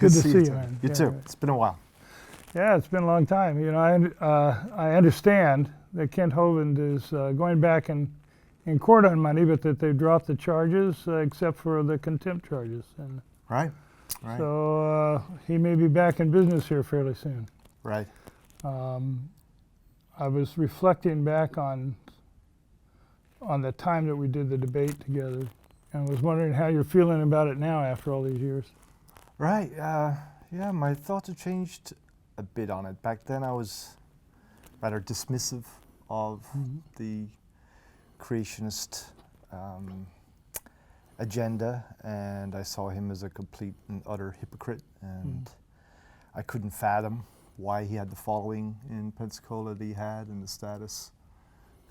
Good to see you, too. man. You Yeah, too. right. It's been a while. Yeah, it's been a long time. You know, I understand that Kent Hovind is going back in court on Monday, but that they've dropped the charges except for the contempt charges. And Right. Right. so he may be back in business here fairly soon. Right. I was reflecting back on the time that we did the debate together, and was wondering how you're feeling about it now after all these years. Right. Yeah, my thoughts have changed a bit on it. Back then I was rather dismissive of the creationist agenda, and I saw him as a complete and utter hypocrite, and I couldn't fathom why he had the following in Pensacola that he had and the status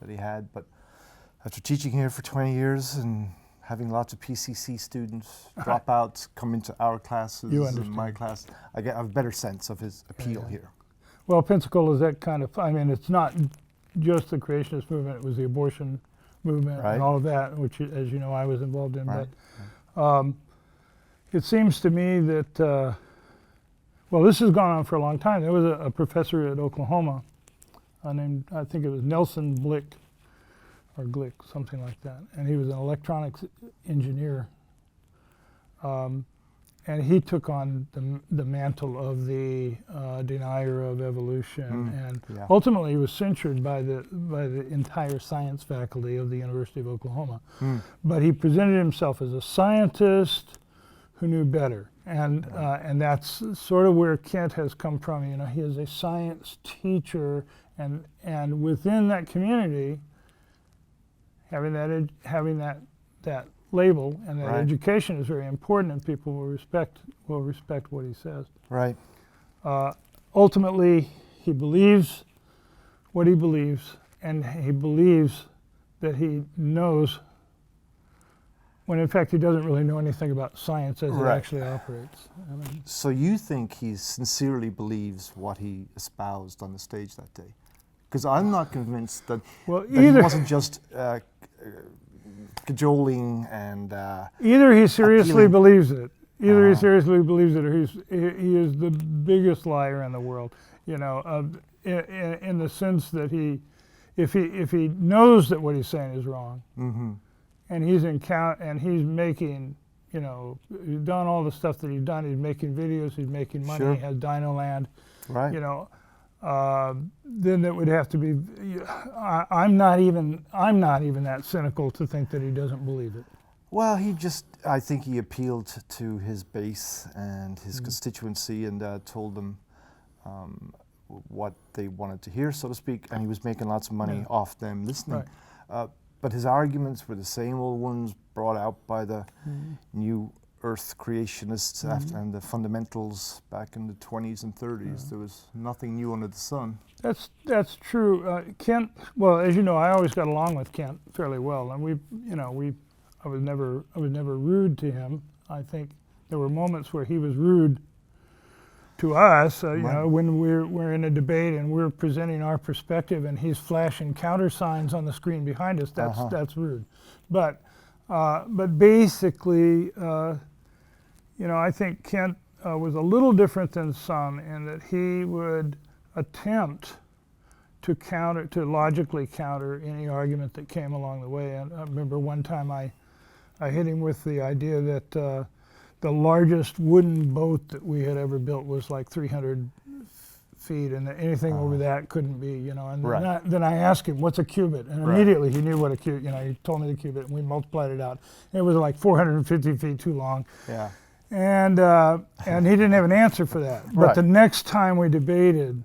that he had. But after teaching here for 20 years and having lots of PCC students drop out, come into our classes and my class, I have a better sense of his appeal here. Well, Pensacola is that kind of, I mean, it's not just the creationist movement, it was the abortion movement and all of that, which, as you know, I was involved in. Right. But it seems to me that, well, this has gone on for a long time. There was a professor at Oklahoma named, I think it was Nelson Blick, or Glick, something like that. And he was an electronics engineer. And he took on the mantle of the denier of evolution, and ultimately he was censured by the entire science faculty of the University of Oklahoma. But he presented himself as a scientist who knew better, and that's sort of where Kent has come from. You know, he is a science teacher, and within that community, having that label and that education is very important, and people will respect what he says. Right. Ultimately, he believes what he believes, and he believes that he knows, when in fact he doesn't really know anything about science as it actually operates. I mean, so you think he sincerely believes what he espoused on the stage that day? Because I'm not convinced that, that he wasn't just cajoling and either he seriously believes it, he seriously believes it, or he is the biggest liar in the world. You know, in the sense that if he knows that what he's saying is wrong, and he's making, you know, he's done all the stuff that he's done. He's making videos, he's making money, he has Dino land, you know. Then it would have to be. I'm not even that cynical to think that he doesn't believe it. Well, I think he appealed to his base and his constituency, and told them what they wanted to hear, so to speak, and he was making lots of money off them listening. But his arguments were the same old ones brought out by the New Earth creationists and the fundamentals back in the 20s and 30s. There was nothing new under the sun. That's true. Kent, well, as you know, I always got along with Kent fairly well, and I was never rude to him. I think there were moments where he was rude to us. You know, when we're in a debate and we're presenting our perspective, and he's flashing counter signs on the screen behind us. That's rude. But basically, you know, I think Kent was a little different than some in that he would attempt to logically counter any argument that came along the way. And I remember one time I hit him with the idea that the largest wooden boat that we had ever built was like 300 feet, and anything over that couldn't be, you know. And then I asked him, what's a cubit? And immediately he knew what a cubit, you know, he told me the cubit, and we multiplied it out. It was like 450 feet too long. Yeah. And he didn't have an answer for that. But the next time we debated,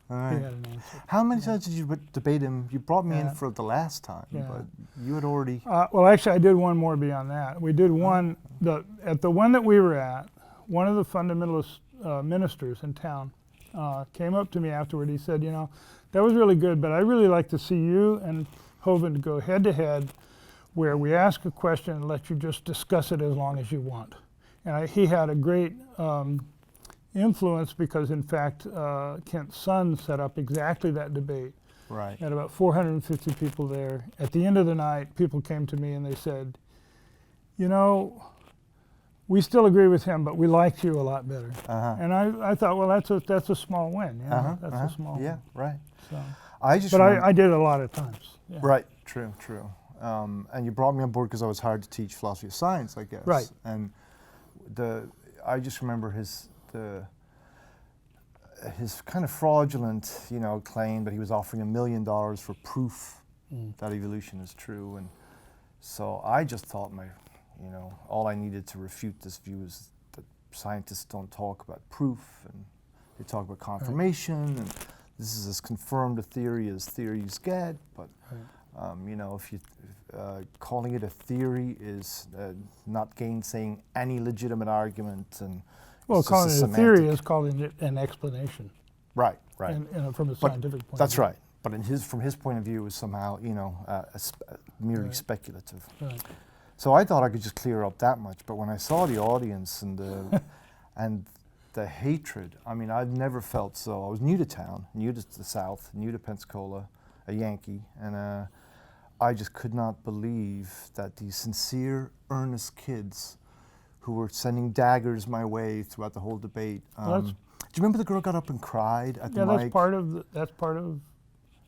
he had an answer. How many times did you debate him? You brought me in for the last time, but you had already... well, actually, I did one more beyond that. We did one, at the one that we were at, one of the fundamentalist ministers in town came up to me afterward. He said, you know, that was really good, but I'd really like to see you and Hovind go head-to-head, where we ask a question and let you just discuss it as long as you want. And he had a great influence because, in fact, Kent's son set up exactly that debate. Right. Had about 450 people there. At the end of the night, people came to me and they said, you know, we still agree with him, but we liked you a lot better. Uh-huh. And I thought, well, that's a small win. You know? Uh-huh. That's uh-huh. a small Yeah, win. right. So, I just but remember- I did a lot of times. Yeah. Right, true. And you brought me on board because I was hard to teach philosophy of science, I guess. Right. And I just remember his kind of fraudulent, claim that he was offering $1 million for proof that evolution is true. And so I just thought all I needed to refute this view is that scientists don't talk about proof, and they talk about confirmation, and this is as confirmed a theory as theories get. But if you calling it a theory is not gainsaying any legitimate argument, and Well, calling it a theory is calling it an explanation. Right. From a scientific point. That's of view. right. But from his point of view, it was somehow merely speculative. Right. So I thought I could just clear up that much. But when I saw the audience and the hatred, I'd never felt so. I was new to town, new to the South, new to Pensacola, a Yankee, and I just could not believe that these sincere, earnest kids who were sending daggers my way throughout the whole debate. Do you remember the girl got up and cried at the mic? Yeah, that's part of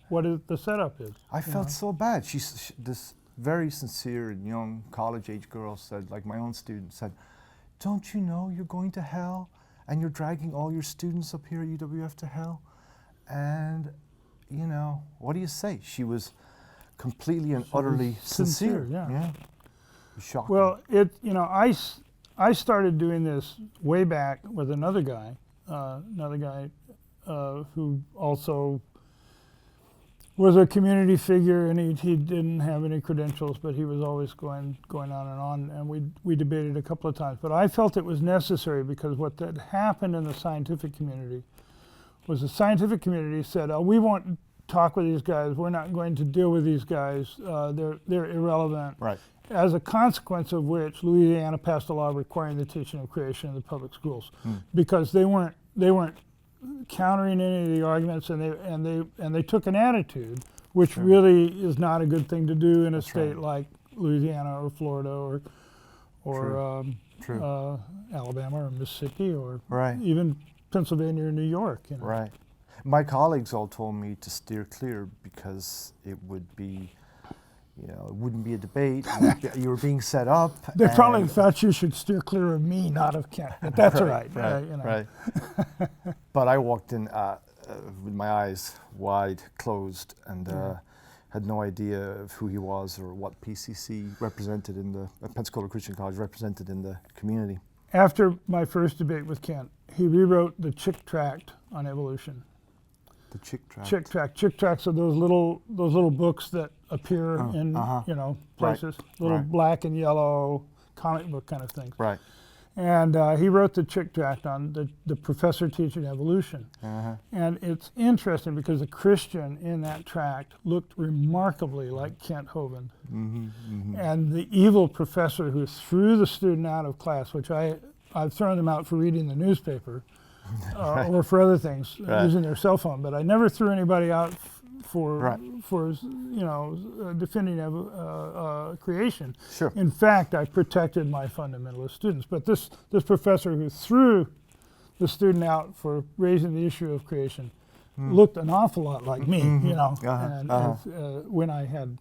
what the setup is. I felt so bad. This very sincere and young college-age girl said, like my own student said, "Don't you know you're going to hell, and you're dragging all your students up here at UWF to hell?" And what do you say? She was completely and utterly sincere. Yeah. Shocking. Well, I started doing this way back with another guy who also was a community figure, and he didn't have any credentials, but he was always going on, and we debated a couple of times. But I felt it was necessary because what had happened in the scientific community was the scientific community said, "Oh, we won't talk with these guys. We're not going to deal with these guys. They're irrelevant." Right. As a consequence of which, Louisiana passed a law requiring the teaching of creation in the public schools, because they weren't countering any of the arguments, and they took an attitude, which really is not a good thing to do in a state like Louisiana or Florida or Alabama or Mississippi or even Pennsylvania or New York. Right. My colleagues all told me to steer clear because it would be. It wouldn't be a debate. You were being set up. They probably thought you should steer clear of me, not of Kent. But that's all right. Right. But I walked in with my eyes wide closed and had no idea of who he was or what PCC represented in the Pensacola Christian College represented in the community. After my first debate with Kent, he rewrote the Chick Tract on evolution. The Chick Tract. Chick Tracts are those little books that appear in places, little black and yellow comic book kind of things. Right. And he wrote the Chick Tract on the professor teaching evolution. And it's interesting because the Christian in that tract looked remarkably like Kent Hovind. And the evil professor who threw the student out of class, which I've thrown them out for reading the newspaper, or for other things, using their cell phone. But I never threw anybody out for defending creation. Sure. In fact, I protected my fundamentalist students. But this professor who threw the student out for raising the issue of creation looked an awful lot like me, when I had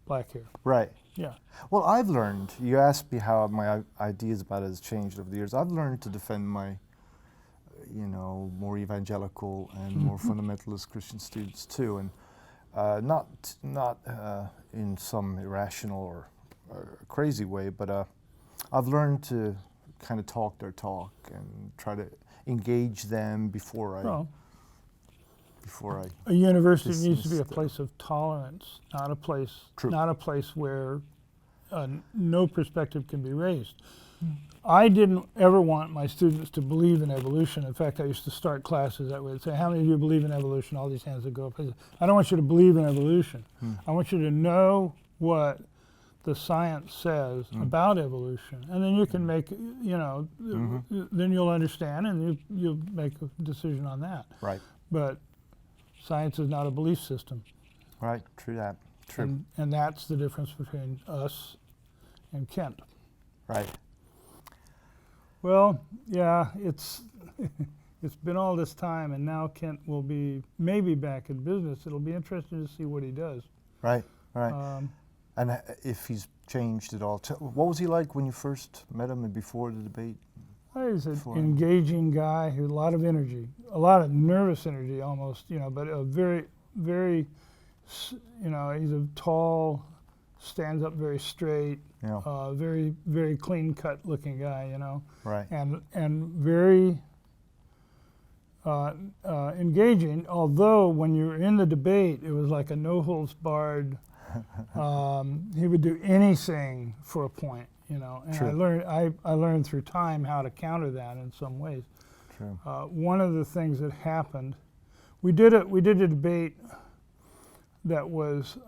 black hair. Right. Yeah. Well, I've learned. You asked me how my ideas about it has changed over the years. I've learned to defend my more evangelical and more fundamentalist Christian students too, and not in some irrational or crazy way, but I've learned to kind of talk their talk and try to engage them before I. A university needs to be a place of tolerance, not a place where no perspective can be raised. I didn't ever want my students to believe in evolution. In fact, I used to start classes that way. I'd say, "How many of you believe in evolution?" All these hands would go up. I said, "I don't want you to believe in evolution. I want you to know what the science says about evolution, and then you can make, then you'll understand, and you'll make a decision on that." Right. But science is not a belief system. Right. True that. True. And that's the difference between us and Kent. Right. Well, yeah, it's it's been all this time, and now Kent will be maybe back in business. It'll be interesting to see what he does. Right, right. And if he's changed at all. What was he like when you first met him and before the debate? He's an engaging guy who had a lot of energy, a lot of nervous energy almost, but a very, very, he's a tall, stands up very straight, very, very clean-cut looking guy, Right. And very engaging, although when you were in the debate, it was like a no-holds-barred, he would do anything for a point. And True. I learned through time how to counter that in some ways. True. One of the things that happened, we did a debate that was,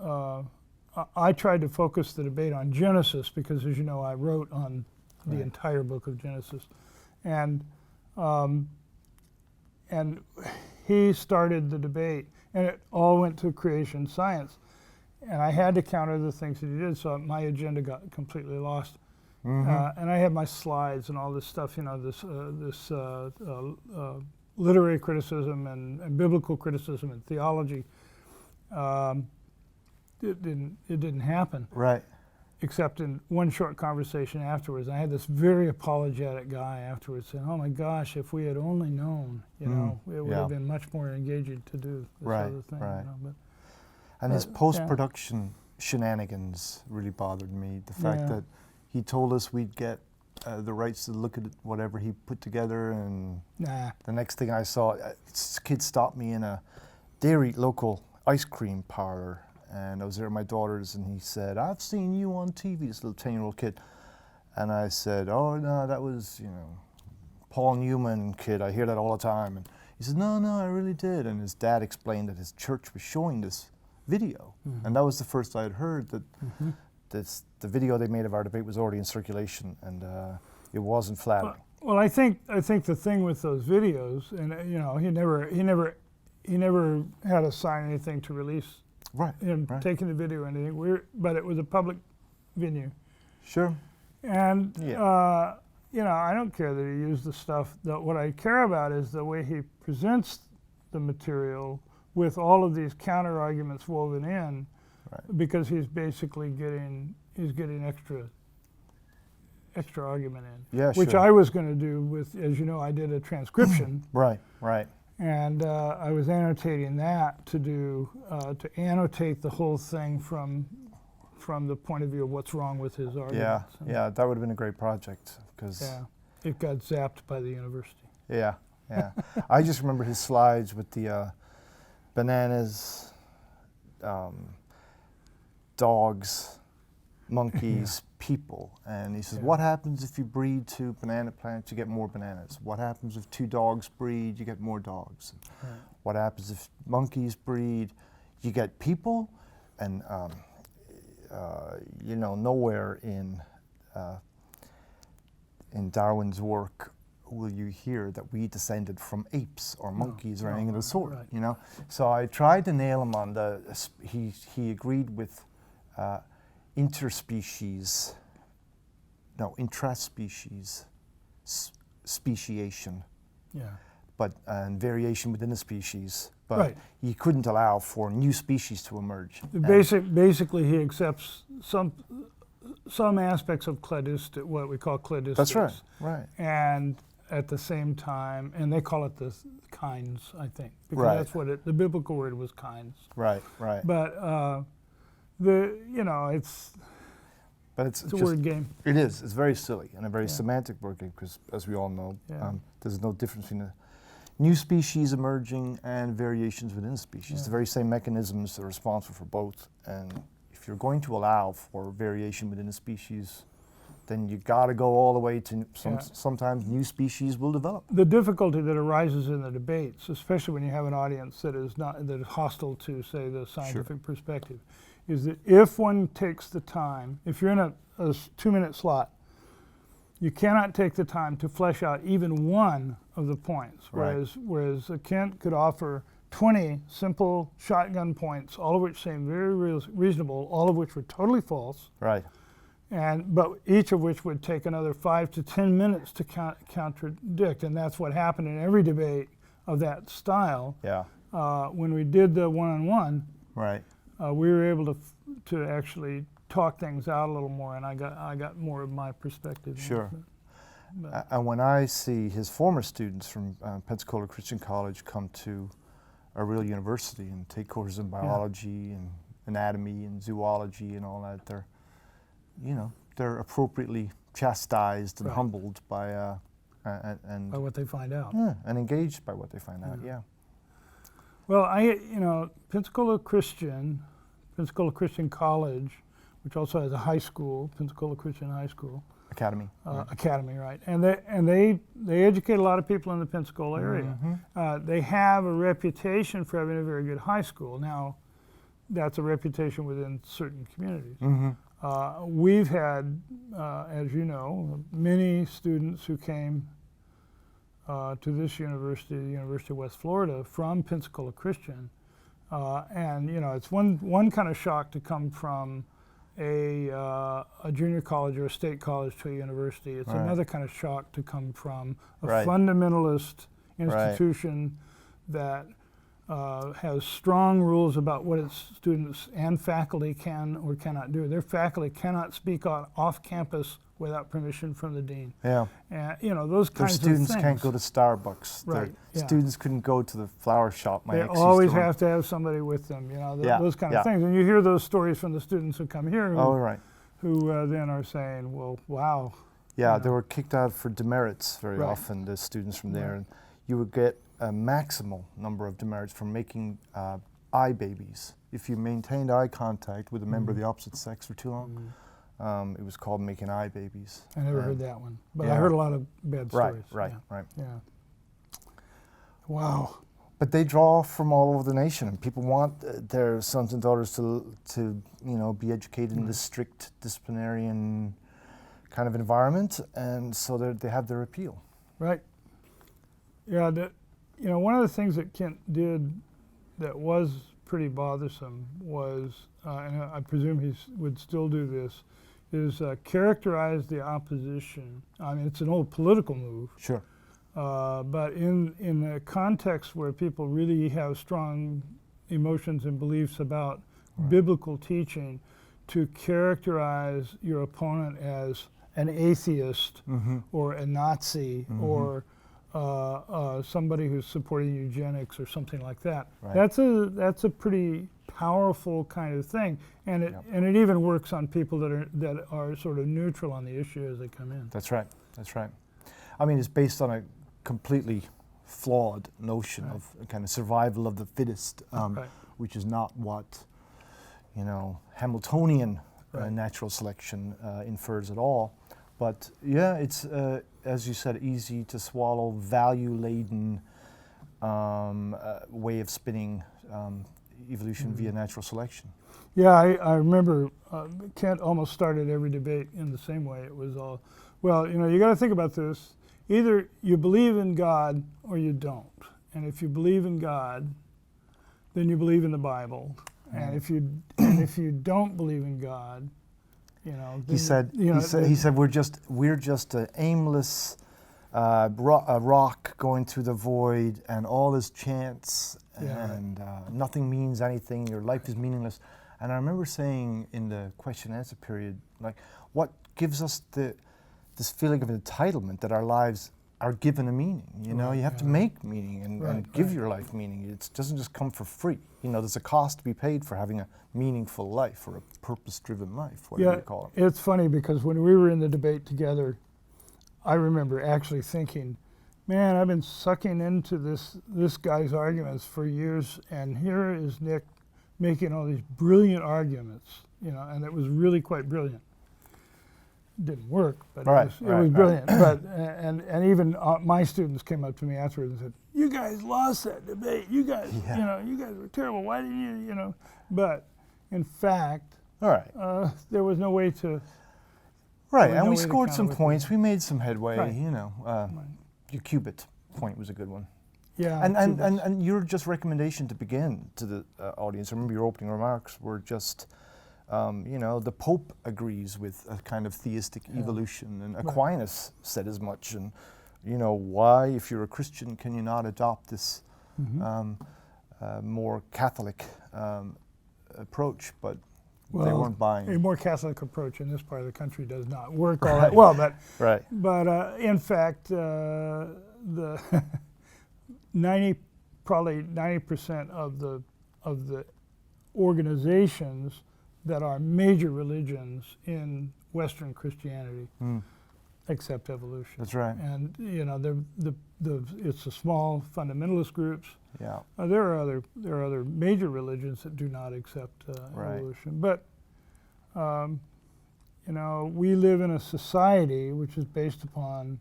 I tried to focus the debate on Genesis because, as you know, I wrote on the entire book of Genesis, and he started the debate, and it all went to creation science, and I had to counter the things that he did, so my agenda got completely lost. And I had my slides and all this stuff, this literary criticism and biblical criticism and theology. It didn't happen. Right. Except in one short conversation afterwards. I had this very apologetic guy afterwards saying, "Oh my gosh, if we had only known, it would have been much more engaging to do this other thing." Right. But his post-production shenanigans really bothered me. The fact that he told us we'd get the rights to look at whatever he put together, and the next thing I saw, this kid stopped me in a local ice cream parlor, and I was there with my daughters, and he said, "I've seen you on TV," this little 10-year-old kid. And I said, "Oh, no, that was, Paul Newman kid. I hear that all the time." And he said, No, I really did." And his dad explained that his church was showing this video. And that was the first I had heard that the video they made of our debate was already in circulation, and it wasn't flattering. Well, I think the thing with those videos, and he never had us sign anything to release him taking the video or anything. But it was a public venue. Sure. And I don't care that he used the stuff. What I care about is the way he presents the material with all of these counter arguments woven in, because he's basically getting extra argument in. Yeah, which I was going to do with, as you know, I did a transcription. Right. And I was annotating that to annotate the whole thing from the point of view of what's wrong with his argument. Yeah, that would have been a great project, because it got zapped by the university. Yeah. I just remember his slides with the bananas, dogs, monkeys, people, and he says, "What happens if you breed two banana plants? You get more bananas. What happens if two dogs breed? You get more dogs. What happens if monkeys breed? You get people." And nowhere in Darwin's work will you hear that we descended from apes or monkeys or anything of the sort. So I tried to nail him on he agreed with intraspecies speciation, but and variation within a species, but he couldn't allow for new species to emerge. Basically, he accepts some aspects of cladistic, what we call cladistics. That's right. And at the same time, and they call it the kinds, I think, because that's what the biblical word was kinds. Right. But it's a just, word game. It is. It's very silly and a very semantic word game, because, as we all know, there's no difference between a new species emerging and variations within a species. The very same mechanisms are responsible for both. And if you're going to allow for variation within a species, then you got to go all the way to sometimes new species will develop. The difficulty that arises in the debates, especially when you have an audience that is hostile to, say, the scientific perspective, is that if one takes the time, if you're in a 2-minute slot, you cannot take the time to flesh out even one of the points, whereas Kent could offer 20 simple shotgun points, all of which seem very reasonable, all of which were totally false. Right. But each of which would take another 5 to 10 minutes to contradict, and that's what happened in every debate of that style. Yeah. When we did the one-on-one, Right. we were able to actually talk things out a little more, and I got more of my perspective. Sure. And when I see his former students from Pensacola Christian College come to a real university and take courses in biology and anatomy and zoology and all that, they're appropriately chastised and humbled by by what they find out. Yeah, and engaged by what they find out. Yeah. Well, Pensacola Christian College, which also has a high school, Pensacola Christian High School. Academy. Academy, right? And they educate a lot of people in the Pensacola area. Mm-hmm. They have a reputation for having a very good high school. Now, that's a reputation within certain communities. Mm-hmm. We've had, as you know, many students who came to this university, the University of West Florida, from Pensacola Christian. And it's one kind of shock to come from a junior college or a state college to a university. It's another kind of shock to come from a fundamentalist institution that has strong rules about what its students and faculty can or cannot do. Their faculty cannot speak off campus without permission from the dean. Yeah. And those kinds of things. Their students can't go to Starbucks. Right. Their students couldn't go to the flower shop. They always have to have somebody with them. Those kind of things. And you hear those stories from the students who come here who then are saying, well, wow. Yeah, they were kicked out for demerits very often, the students from there. And you would get a maximal number of demerits for making eye babies. If you maintained eye contact with a member of the opposite sex for too long, it was called making eye babies. I never heard that one, but I heard a lot of bad stories. Right. Yeah. Wow. But they draw from all over the nation, and people want their sons and daughters to be educated in this strict disciplinarian kind of environment, and so they have their appeal. Right. Yeah. One of the things that Kent did that was pretty bothersome was, and I presume he would still do this, is characterize the opposition. I mean, it's an old political move. Sure. But in a context where people really have strong emotions and beliefs about biblical teaching, to characterize your opponent as an atheist or a Nazi or somebody who's supporting eugenics or something like that. That's a pretty powerful kind of thing, and it even works on people that are sort of neutral on the issue as they come in. That's right. I mean, it's based on a completely flawed notion of a kind of survival of the fittest, which is not what Hamiltonian natural selection infers at all. But yeah, it's as you said, easy to swallow, value-laden way of spinning evolution via natural selection. Yeah, I remember Kent almost started every debate in the same way. It was all, well, you got to think about this. Either you believe in God or you don't. And if you believe in God, then you believe in the Bible. And if you don't believe in God, he said we're just an aimless rock going through the void, and all is chance, and nothing means anything. Your life is meaningless. And I remember saying in the question and answer period, like, what gives us this feeling of entitlement that our lives are given a meaning? You have to make meaning and give your life meaning. It doesn't just come for free. There's a cost to be paid for having a meaningful life or a purpose-driven life, whatever you call it. It's funny because when we were in the debate together, I remember actually thinking, man, I've been sucking into this guy's arguments for years, and here is Nick making all these brilliant arguments, and it was really quite brilliant. It didn't work, but it was brilliant. But and even my students came up to me afterwards and said, "You guys lost that debate. You guys, you guys were terrible. Why didn't you, But in fact, there was no way to. Right, and we scored some points. We made some headway. Your qubit point was a good one. Yeah, and your just recommendation to begin to the audience. I remember your opening remarks were just You know, the Pope agrees with a kind of theistic evolution, and Aquinas said as much. And you know, why, if you're a Christian, can you not adopt this more Catholic approach? But they weren't buying. A more Catholic approach in this part of the country does not work all that well. But in fact, the probably 90% of the organizations that are major religions in Western Christianity accept evolution. That's right. And you know, it's the small fundamentalist groups. Yeah. There are other major religions that do not accept evolution. But you know, we live in a society which is based upon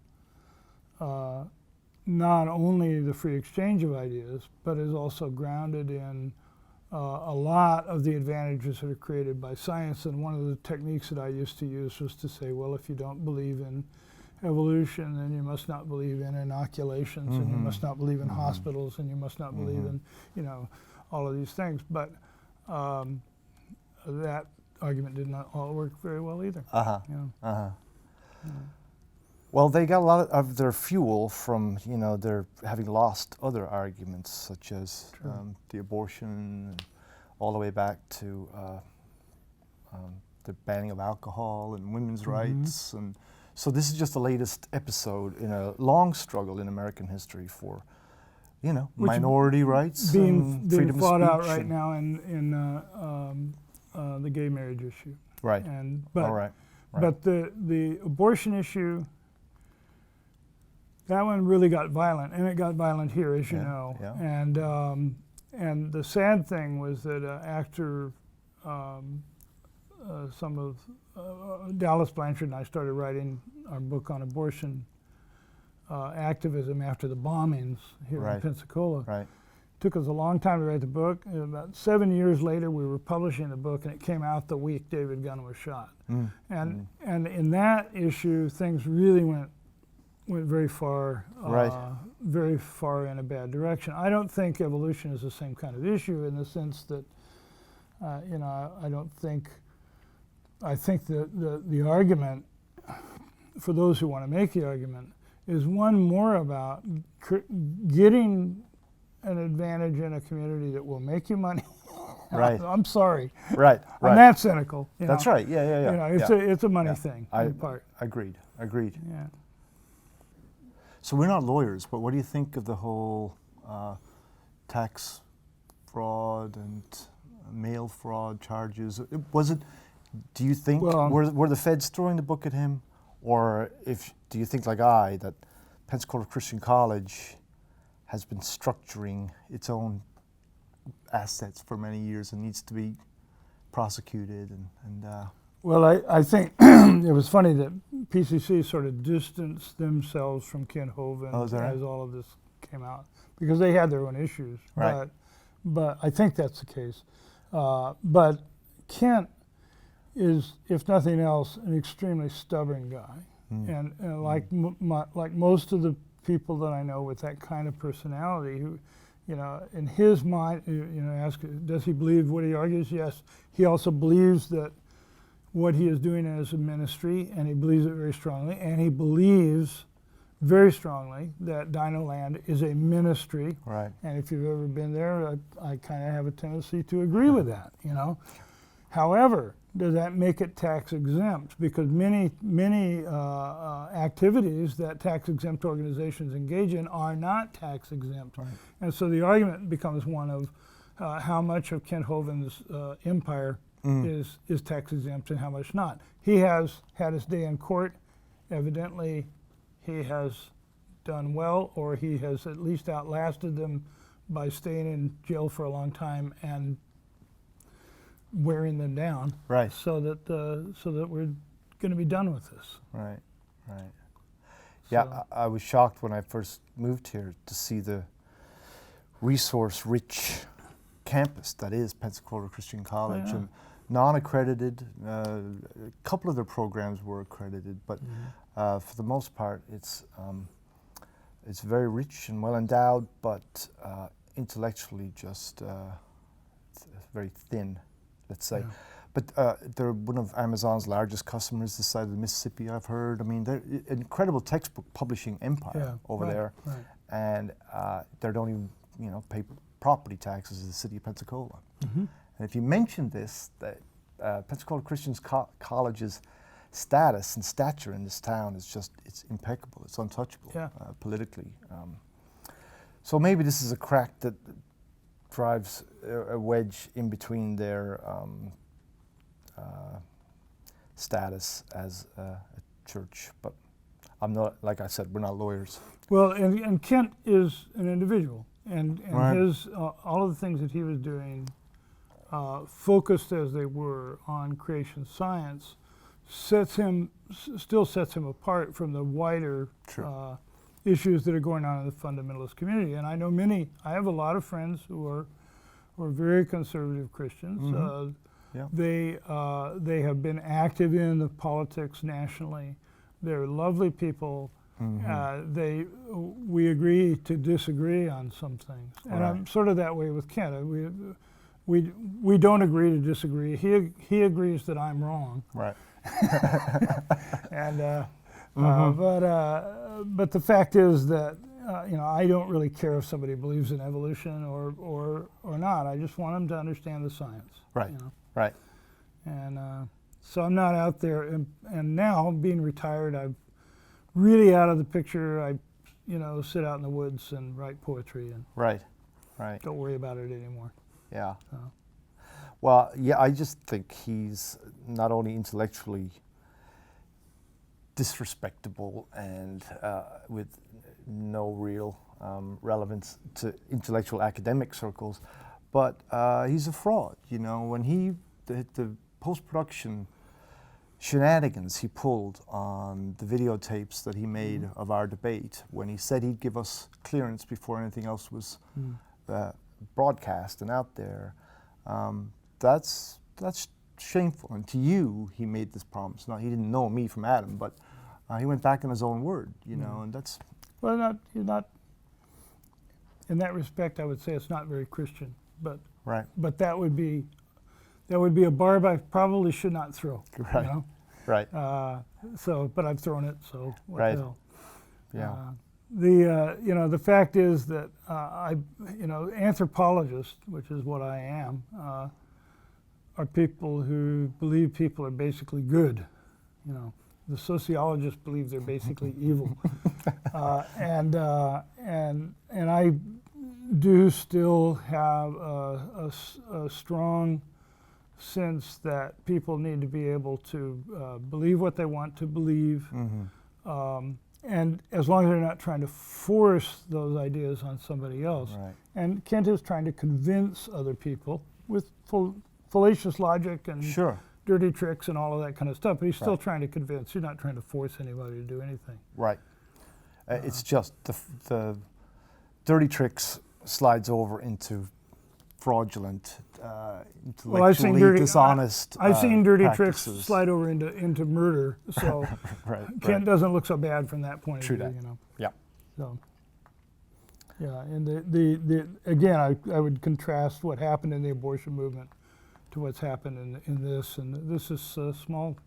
not only the free exchange of ideas, but is also grounded in a lot of the advantages that are created by science. And one of the techniques that I used to use was to say, well, if you don't believe in evolution, then you must not believe in inoculations, and you must not believe in hospitals, and you must not believe in, you know, all of these things. But that argument did not all work very well either. Well, they got a lot of their fuel from, you know, their having lost other arguments, such as the abortion, and all the way back to the banning of alcohol and women's rights. And so this is just the latest episode in a long struggle in American history for, you know, minority rights and freedom of speech. Fought out right now in the gay marriage issue. Right. But the abortion issue, that one really got violent, and it got violent here, as you know. Yeah. And the sad thing was that after some of Dallas Blanchard and I started writing our book on abortion activism after the bombings here in Pensacola. Right. Took us a long time to write the book. And about 7 years later, we were publishing the book, and it came out the week David Gunn was shot. And in that issue, things really went very far, very far in a bad direction. I don't think evolution is the same kind of issue in the sense that, you know, I think the argument, for those who want to make the argument, is one more about getting an advantage in a community that will make you money. I'm sorry. I'm that cynical. That's right. Yeah. You know, it's a money thing. In part. Agreed. Yeah. So we're not lawyers, but what do you think of the whole tax fraud and mail fraud charges? Do you think, were the feds throwing the book at him? Or do you think, like I, that Pensacola Christian College has been structuring its own assets for many years and needs to be prosecuted? Well, I think it was funny that PCC sort of distanced themselves from Kent Hovind as all of this came out, because they had their own issues. Right. But I think that's the case. But Kent is, if nothing else, an extremely stubborn guy. And like most of the people that I know with that kind of personality, who, you know, in his mind, you know, ask, does he believe what he argues? Yes. He also believes that what he is doing as a ministry, and he believes it very strongly, and he believes very strongly that Dino Land is a ministry. Right. And if you've ever been there, I kind of have a tendency to agree with that, you know. However, does that make it tax exempt? Because many activities that tax exempt organizations engage in are not tax exempt. Right. And so the argument becomes one of how much of Kent Hovind's empire is tax exempt and how much not. He has had his day in court. Evidently, he has done well, or he has at least outlasted them by staying in jail for a long time and wearing them down. Right. So that we're going to be done with this. Right. Yeah, I was shocked when I first moved here to see the resource-rich campus that is Pensacola Christian College. And non-accredited, a couple of their programs were accredited, but for the most part, it's very rich and well endowed, but intellectually just very thin, let's say. But they're one of Amazon's largest customers this side of the Mississippi, I've heard. I mean, they're an incredible textbook publishing empire over there. Right. And they don't even, pay property taxes in the city of Pensacola. Mm-hmm. And if you mention this, that Pensacola Christian College's status and stature in this town is it's impeccable. It's untouchable politically. So maybe this is a crack that drives a wedge in between their status as a church. But I'm not, like I said, we're not lawyers. Well, and Kent is an individual, and Right. his all of the things that he was doing, focused as they were on creation science, still sets him apart from the wider issues that are going on in the fundamentalist community. And I know I have a lot of friends who are very conservative Christians. Mm-hmm. They have been active in the politics nationally. They're lovely people. Mm-hmm. We agree to disagree on some things, and I'm sort of that way with Kent. We don't agree to disagree. He agrees that I'm wrong. Right. And but the fact is that I don't really care if somebody believes in evolution or not. I just want them to understand the science. Right. Right. And so I'm not out there. And now being retired, I'm really out of the picture. I sit out in the woods and write poetry and right. don't worry about it anymore. Yeah. So. Well, I just think he's not only intellectually disrespectable and with no real relevance to intellectual academic circles, but he's a fraud. When the post-production shenanigans he pulled on the videotapes that he made of our debate, when he said he'd give us clearance before anything else was broadcast and out there, that's shameful. And to you, he made this promise. Now, he didn't know me from Adam, but he went back on his own word, and that's... Well, not in that respect, I would say it's not very Christian, but right. But that would be a barb I probably should not throw. Right. Right. But I've thrown it, so what right. the hell? Yeah. The fact is that anthropologists, which is what I am, are people who believe people are basically good. The sociologists believe they're basically evil, and I do still have a strong sense that people need to be able to believe what they want to believe. Mm-hmm. And as long as they're not trying to force those ideas on somebody else. Right. And Kent is trying to convince other people with fallacious logic and dirty tricks and all of that kind of stuff, but he's still trying to convince. He's not trying to force anybody to do anything. Right. It's just the dirty tricks slides over into fraudulent, intellectually dishonest I've seen dirty practices. Tricks slide over into murder, so Kent doesn't look so bad from that point of view. Yeah. So, and the again, I would contrast what happened in the abortion movement to what's happened in this, and this is small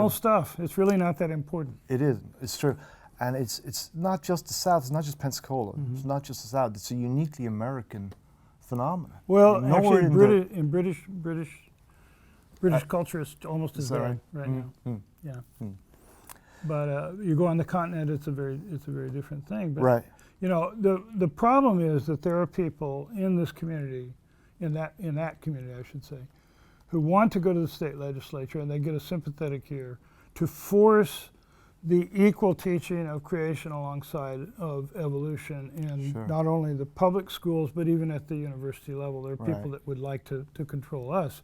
stuff. It's really not that important. It is. It's true. And it's not just the South. It's not just Pensacola. Mm-hmm. It's not just the South. It's a uniquely American phenomenon. Well, actually, British culture is almost as bad right now. Yeah. But you go on the continent, it's a very different thing. But, the problem is that there are people in this community, in that community, I should say, who want to go to the state legislature and they get a sympathetic ear to force the equal teaching of creation alongside of evolution in not only the public schools, but even at the university level. There are people that would like to control us.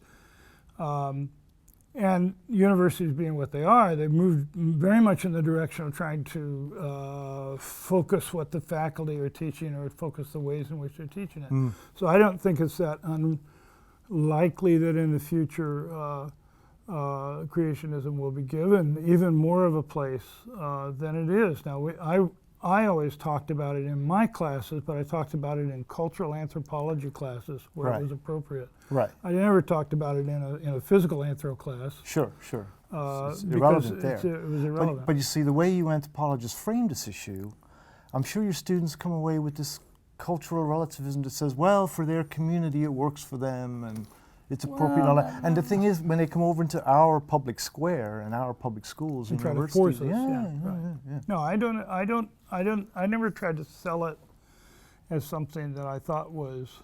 And universities being what they are, they've moved very much in the direction of trying to focus what the faculty are teaching or focus the ways in which they're teaching it. So I don't think it's that unlikely that in the future creationism will be given even more of a place than it is. Now, I always talked about it in my classes, but I talked about it in cultural anthropology classes where Right. it was appropriate. Right. I never talked about it in a physical anthro class. Sure. Sure. It's Because irrelevant there. it was irrelevant. But you see, the way you anthropologists frame this issue, I'm sure your students come away with this cultural relativism that says, well, for their community it works for them and it's appropriate and all that. And the thing is, when they come over into our public square and our public schools and try to universities, force us, yeah. No, I never tried to sell it as something that I thought was,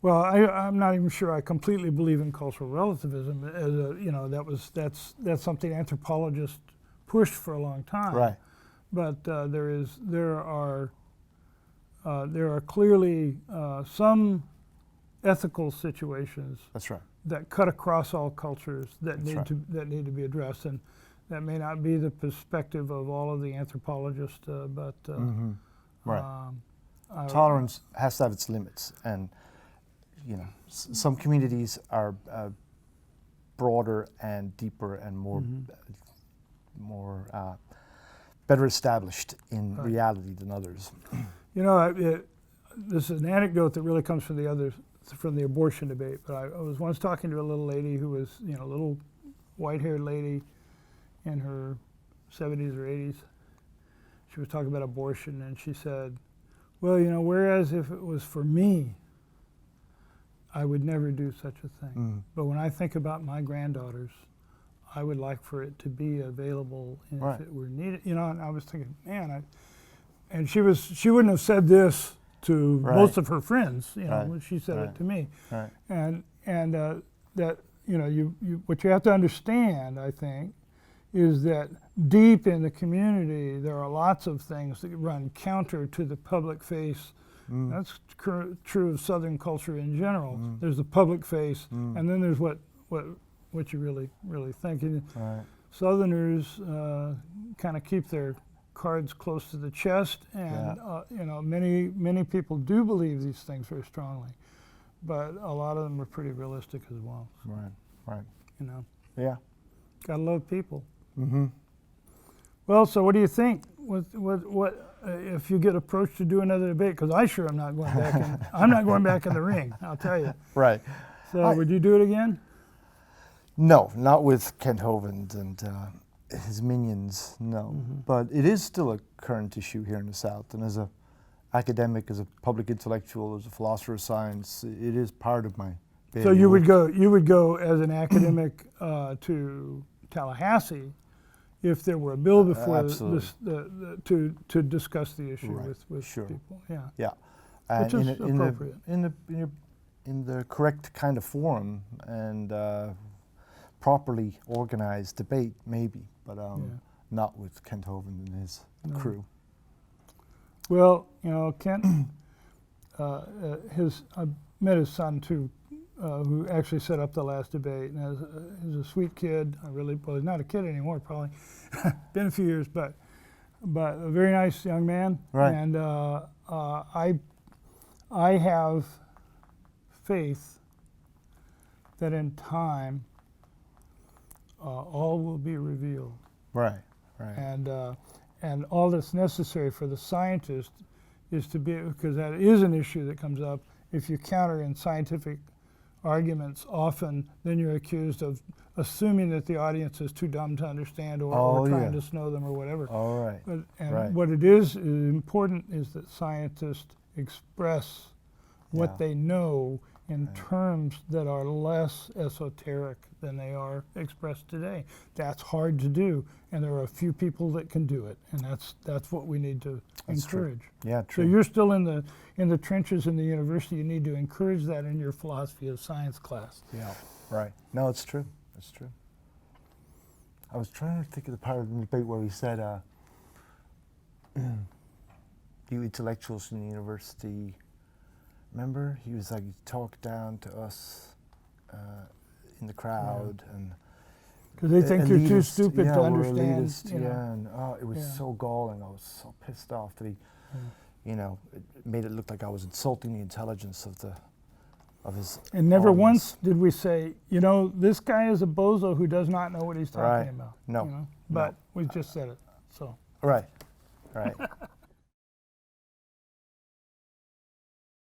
well, I'm not even sure I completely believe in cultural relativism as a, you know, that's something anthropologists pushed for a long time. Right. But there are clearly some ethical situations That's right. that cut across all cultures that That's need to be addressed, and that may not be the perspective of all of the anthropologists, but Right. Tolerance has to have its limits, and you know, some communities are broader and deeper and more better established in reality than others. You know, this is an anecdote that really comes from the abortion debate. But I was once talking to a little lady who was, you know, a little white-haired lady in her 70s or 80s. She was talking about abortion, and she said, well, you know, whereas if it was for me, I would never do such a thing. But when I think about my granddaughters, I would like for it to be available if it were needed. You know, and I was thinking, man, and she wouldn't have said this to most of her friends, you know, when she said it to me. Right. And that, you know, what you have to understand, I think, is that deep in the community there are lots of things that run counter to the public face. That's true of Southern culture in general. There's the public face, and then there's what you really think. And Southerners kind of keep their cards close to the chest, and you know, many people do believe these things very strongly, but a lot of them are pretty realistic as well. Right. You know. Yeah. Gotta love people. Well, so what do you think? What if you get approached to do another debate? Because I sure am not going back in. I'm not going back in the ring. I'll tell you. Right. So would you do it again? No, not with Kent Hovind and his minions. No, but it is still a current issue here in the South, and as a academic, as a public intellectual, as a philosopher of science, it is part of my. So you would go as an academic to Tallahassee if there were a bill before to discuss the issue with people. Yeah, and which is appropriate. In the correct kind of forum and properly organized debate, maybe, but not with Kent Hovind and his crew. Well, you know, Kent, I met his son too, who actually set up the last debate, and he's a sweet kid. Well, he's not a kid anymore, probably. Been a few years, but a very nice young man. Right. And I have faith that in time all will be revealed. Right. And all that's necessary for the scientist is to be, because that is an issue that comes up. If you counter in scientific arguments, often then you're accused of assuming that the audience is too dumb to understand or trying to snow them or whatever. All right. What it is important is that scientists express what they know in terms that are less esoteric than they are expressed today. That's hard to do, and there are a few people that can do it, and that's what we need to encourage. True. Yeah, true. So you're still in the trenches in the university. You need to encourage that in your philosophy of science class. Yeah, right. No, it's true. It's true. I was trying to think of the part of the debate where he said, you intellectuals in the university, remember? He was like, he talked down to us in the crowd, and because they think you're too stupid to we're understand. Elitist, and it was so galling. I was so pissed off that he, you know, it made it look like I was insulting the intelligence of his. And never audience. once did we say, you know, this guy is a bozo who does not know what he's talking about. No. You know? But we just said it. So. Right. Right.